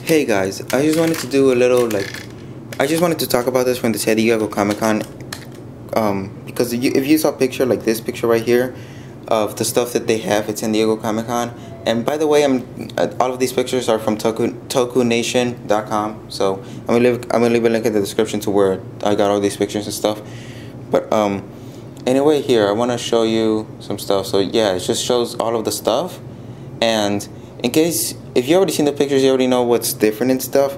Hey guys, I just wanted to do a little I just wanted to talk about this from the San Diego Comic-Con, because if you saw a picture like this picture right here of the stuff that they have at San Diego Comic-Con, and by the way, all of these pictures are from tokunation.com, so I'm gonna leave a link in the description to where I got all these pictures and stuff. But anyway, here I want to show you some stuff. So yeah, it just shows all of the stuff, and in case if you already seen the pictures, you already know what's different and stuff.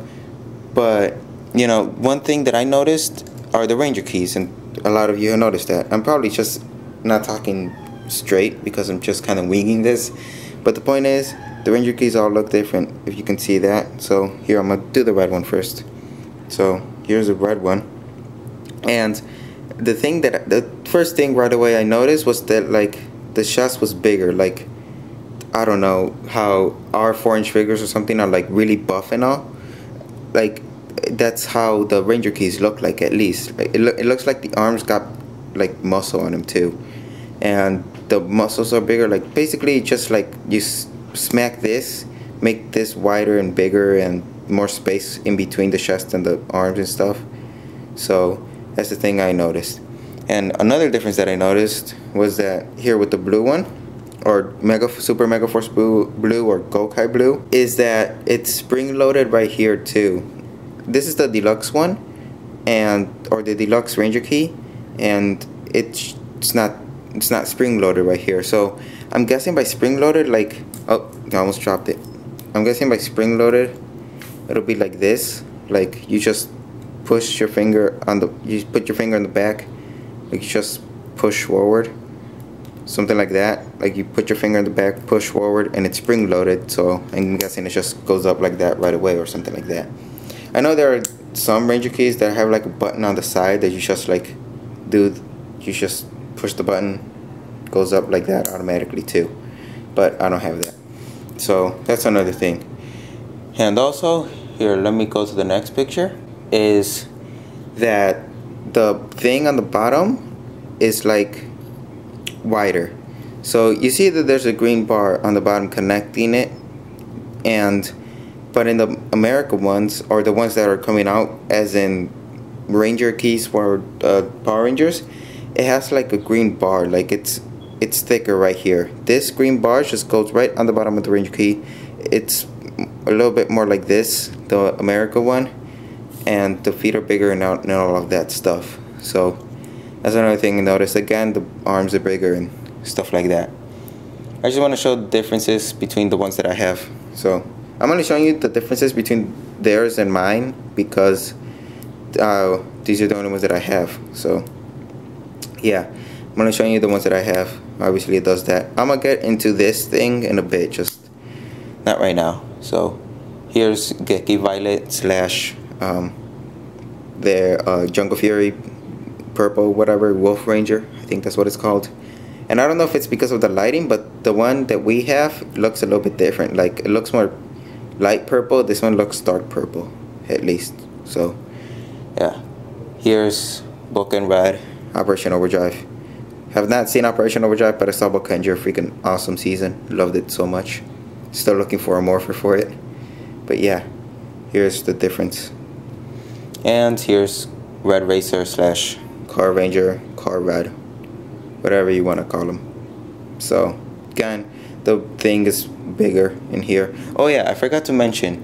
But you know, one thing that I noticed are the Ranger keys, and a lot of you have noticed that. I'm probably just not talking straight because I'm just kind of winging this, but the point is the Ranger keys all look different, if you can see that. So here, I'm gonna do the red one first. So here's the red one, and the first thing right away I noticed was that like the chest was bigger. Like, I don't know how our 4-inch figures or something are like really buff and all. Like, that's how the Ranger keys look like, at least. Like, it looks like the arms got like muscle on them too, and the muscles are bigger. Like, basically just like you smack this, make this wider and bigger and more space in between the chest and the arms and stuff. So that's the thing I noticed. And another difference that I noticed was that here with the blue one, or Super Megaforce blue or Gokai blue, is that it's spring loaded right here too. This is the deluxe one, or the Deluxe Ranger Key, and it's not spring loaded right here. So I'm guessing by spring loaded, like, oh, I almost dropped it. I'm guessing by spring loaded, it'll be like this. Like, you just push your finger on you put your finger on the back, like you just push forward. Something like that. Like, you put your finger in the back, push forward, and it's spring loaded. So I'm guessing it just goes up like that right away or something like that. I know there are some Ranger keys that have like a button on the side that you just like you just push the button, goes up like that automatically too, but I don't have that. So that's another thing. And also here, let me go to the next picture, is that the thing on the bottom is like wider. So you see that there's a green bar on the bottom connecting it, but in the American ones, or the ones that are coming out as in Ranger keys for Power Rangers, it has like a green bar. Like, it's thicker right here. This green bar just goes right on the bottom of the Ranger key. It's a little bit more like this, the American one, and the feet are bigger and all of that stuff. So that's another thing you notice. Again, the arms are bigger and stuff like that. I just want to show the differences between the ones that I have. So I'm only showing you the differences between theirs and mine because these are the only ones that I have. So yeah, I'm only showing you the ones that I have. Obviously it does that. I'm gonna get into this thing in a bit, just not right now. So here's Geki Violet slash their Jungle Fury purple whatever Wolf Ranger, I think that's what it's called. And I don't know if it's because of the lighting, but the one that we have looks a little bit different. Like, it looks more light purple. This one looks dark purple, at least. So yeah, here's Book and Rad Operation Overdrive. Have not seen Operation Overdrive, but I saw Book and freaking awesome season. Loved it so much. Still looking for a morpher for it. But yeah, here's the difference. And here's Red Racer slash Car Ranger, Car Rad, whatever you want to call them. So again, the thing is bigger in here. Oh yeah, I forgot to mention,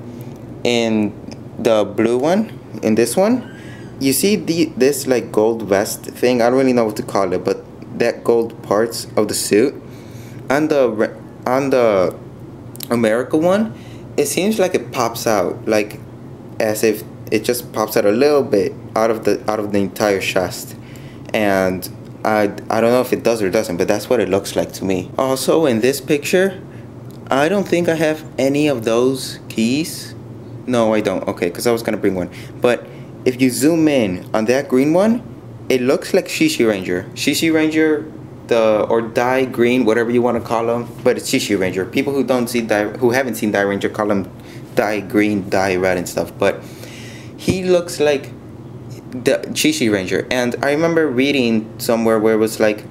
in the blue one, in this one, you see this like gold vest thing. I don't really know what to call it, but that gold parts of the suit on the American one, it seems like it pops out, like as if it just pops out a little bit out of the entire chest. And I don't know if it does or doesn't, but that's what it looks like to me. Also, in this picture, I don't think I have any of those keys. No, I don't. Okay, because I was gonna bring one. But if you zoom in on that green one, it looks like Shishi Ranger. Shishi Ranger, or dye green, whatever you want to call them, but it's Shishi Ranger. People who haven't seen Dye Ranger call him dye green, dye red and stuff. But he looks like the Shishi Ranger. And I remember reading somewhere where it was like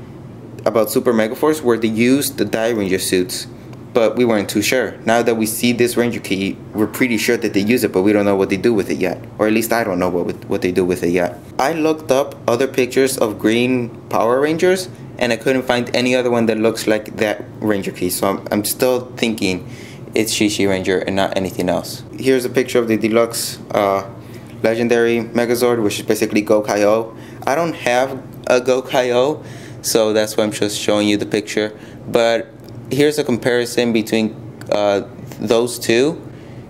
about Super Megaforce, where they used the Dye Ranger suits but we weren't too sure. Now that we see this Ranger Key, we're pretty sure that they use it, but we don't know what they do with it yet. Or at least I don't know what they do with it yet. I looked up other pictures of green Power Rangers, and I couldn't find any other one that looks like that Ranger Key. So I'm still thinking it's JoeyZDX Ranger and not anything else. Here's a picture of the Deluxe Legendary Megazord, which is basically gokaiger. I don't have a gokaiger, so that's why I'm just showing you the picture. But here's a comparison between those two.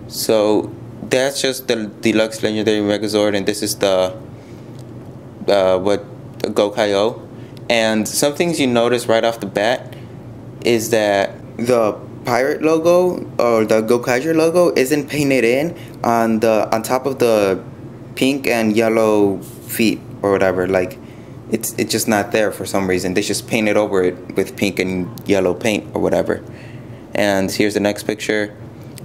So that's just the Deluxe Legendary Megazord, and this is the gokaiger. And some things you notice right off the bat is that the pirate logo or the gokaiger logo isn't painted in on top of the pink and yellow feet or whatever. Like it's just not there for some reason. They just painted over it with pink and yellow paint or whatever. And here's the next picture.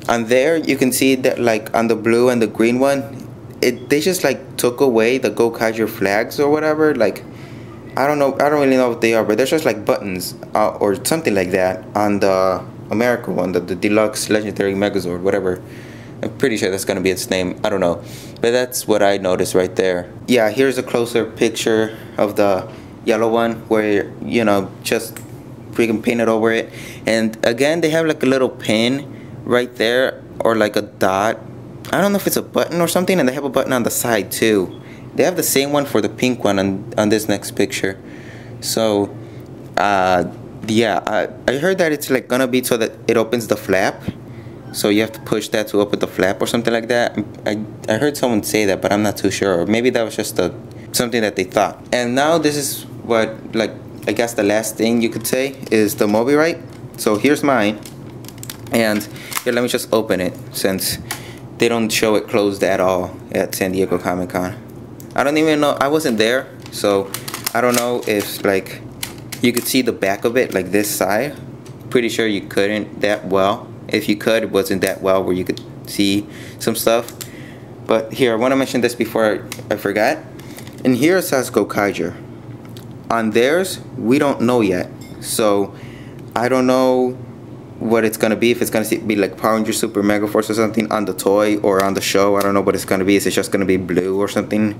On there you can see that, like on the blue and the green one, they just like took away the gokaiger flags or whatever. Like I don't really know what they are, but they're just like buttons or something like that on the American one, the Deluxe Legendary Megazord, whatever. I'm pretty sure that's gonna be its name. I don't know, but that's what I noticed right there. Yeah, here's a closer picture of the yellow one where, you know, just freaking painted over it. And again, they have like a little pin right there, or like a dot. I don't know if it's a button or something, and they have a button on the side too. They have the same one for the pink one on this next picture. So yeah, I heard that it's like gonna be so that it opens the flap, so you have to push that to open the flap or something like that. I heard someone say that, but I'm not too sure, or maybe that was just something that they thought. And now this is what, like, I guess the last thing you could say is the mobirate. So here's mine, and here, let me just open it since they don't show it closed at all at San Diego Comic-Con. I don't even know, I wasn't there, so I don't know if like you could see the back of it, like this side. Pretty sure you couldn't that well. If you could, it wasn't that well where you could see some stuff. But here, I want to mention this before I forgot. And here it says gokaiger. On theirs, we don't know yet. So I don't know what it's gonna be. If it's gonna be like Power Ranger Super Megaforce or something on the toy or on the show. I don't know what it's gonna be. Is it just gonna be blue or something?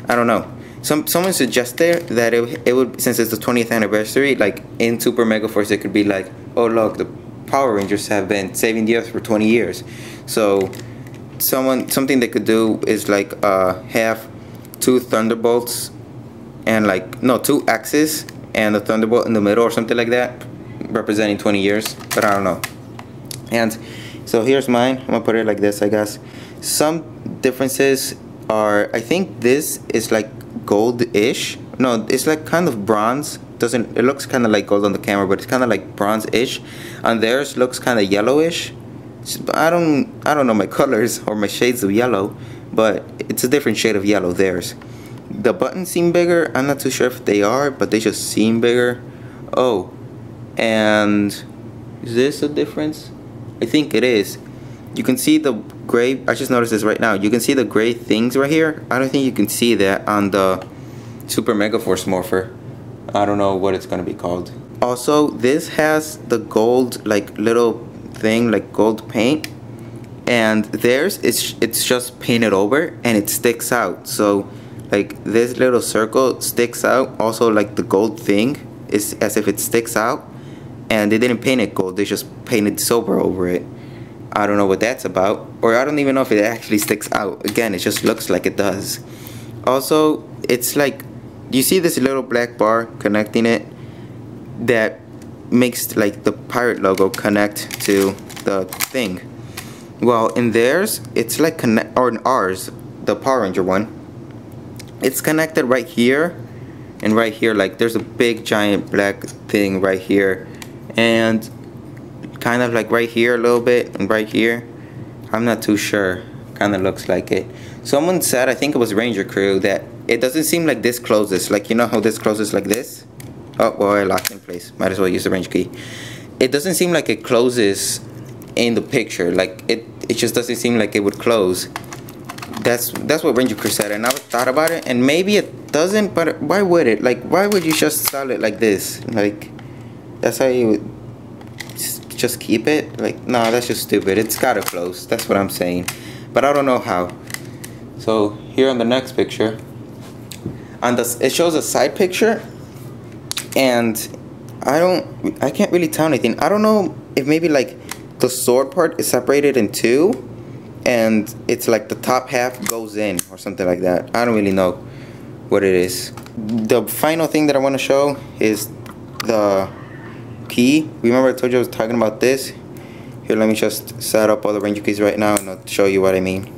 I don't know. Someone suggested that it would, since it's the 20th anniversary, like in Super Megaforce, it could be like, oh look, the Power Rangers have been saving the Earth for 20 years. So something they could do is like have two Thunderbolts and like, no, two X's and a Thunderbolt in the middle or something like that, representing 20 years, but I don't know. And so here's mine. I'm gonna put it like this, I guess. Some differences are, I think this is like gold-ish. No, it's like kind of bronze. It looks kind of like gold on the camera, but it's kind of like bronze-ish. On theirs looks kind of yellowish. I don't know my colors or my shades of yellow, but it's a different shade of yellow. Theirs. The buttons seem bigger. I'm not too sure if they are, but they just seem bigger. Oh, and is this a difference? I think it is. You can see the gray. I just noticed this right now. You can see the gray things right here. I don't think you can see that on the Super Megaforce Morpher. I don't know what it's gonna be called. Also, this has the gold like little thing, like gold paint, and theirs it's just painted over and it sticks out. So like this little circle sticks out. Also, like the gold thing is as if it sticks out, and they didn't paint it gold. They just painted silver over it. I don't know what that's about, or I don't even know if it actually sticks out. Again, it just looks like it does. Also, it's like, you see this little black bar connecting it that makes like the pirate logo connect to the thing. Well, in theirs, it's like or in ours, the Power Ranger one, it's connected right here and right here. Like there's a big giant black thing right here, and kind of like right here a little bit, and right here. I'm not too sure. Kind of looks like it. Someone said, I think it was Ranger Crew, that it doesn't seem like this closes. Like, you know how this closes like this? Oh, well, I locked in place. Might as well use the Ranger Key. It doesn't seem like it closes in the picture. Like it just doesn't seem like it would close. That's what Ranger Crew said, and I thought about it, and maybe it doesn't, but why would it? Like, why would you just sell it like this? Like, that's how you would just keep it. Like, no, that's just stupid. It's gotta close. That's what I'm saying. But I don't know how. So here on the next picture, it shows a side picture, and I can't really tell anything. I don't know if maybe like the sword part is separated in two, and it's like the top half goes in or something like that. I don't really know what it is. The final thing that I want to show is the key. Remember I told you I was talking about this? Here, let me just set up all the Ranger keys right now and I'll show you what I mean.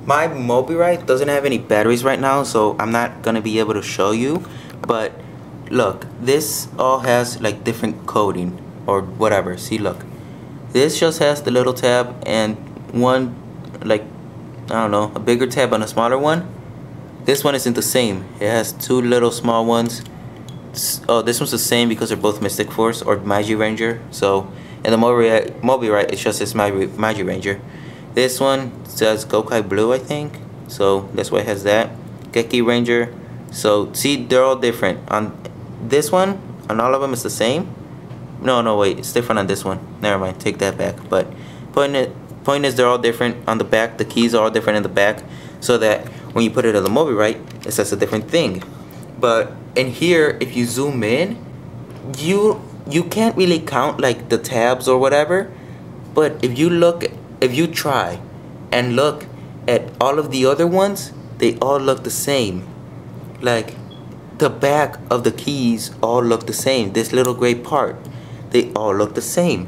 My mobirate doesn't have any batteries right now, so I'm not gonna be able to show you, but look, this all has like different coding or whatever. See, look, this just has the little tab and one, like, I don't know, a bigger tab and a smaller one. This one isn't the same. It has two little small ones. Oh, this one's the same because they're both Mystic Force or Magi Ranger. So, and the mobirate, it just says Magi Ranger. This one says Gokai Blue, I think. So that's why it has that. Geki Ranger. So see, they're all different. On this one, on all of them, it's the same. No, wait, it's different on this one. Never mind, take that back. But point is, they're all different on the back. The keys are all different in the back, so that when you put it on the mobirate, it says a different thing. But in here, if you zoom in, you can't really count like the tabs or whatever. But if you try and look at all of the other ones, they all look the same. Like the back of the keys all look the same. This little gray part, they all look the same.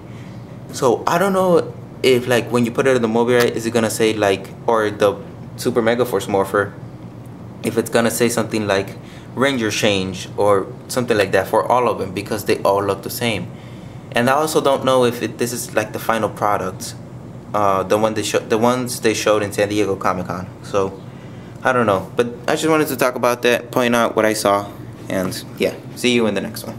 So I don't know if like when you put it in the mobirate, is it gonna say like, or the Super Megaforce Morpher, if it's gonna say something like Ranger Change or something like that for all of them, because they all look the same. And I also don't know if this is like the final product, the ones they showed in San Diego Comic-Con. So I don't know, but I just wanted to talk about that, point out what I saw, and yeah, see you in the next one.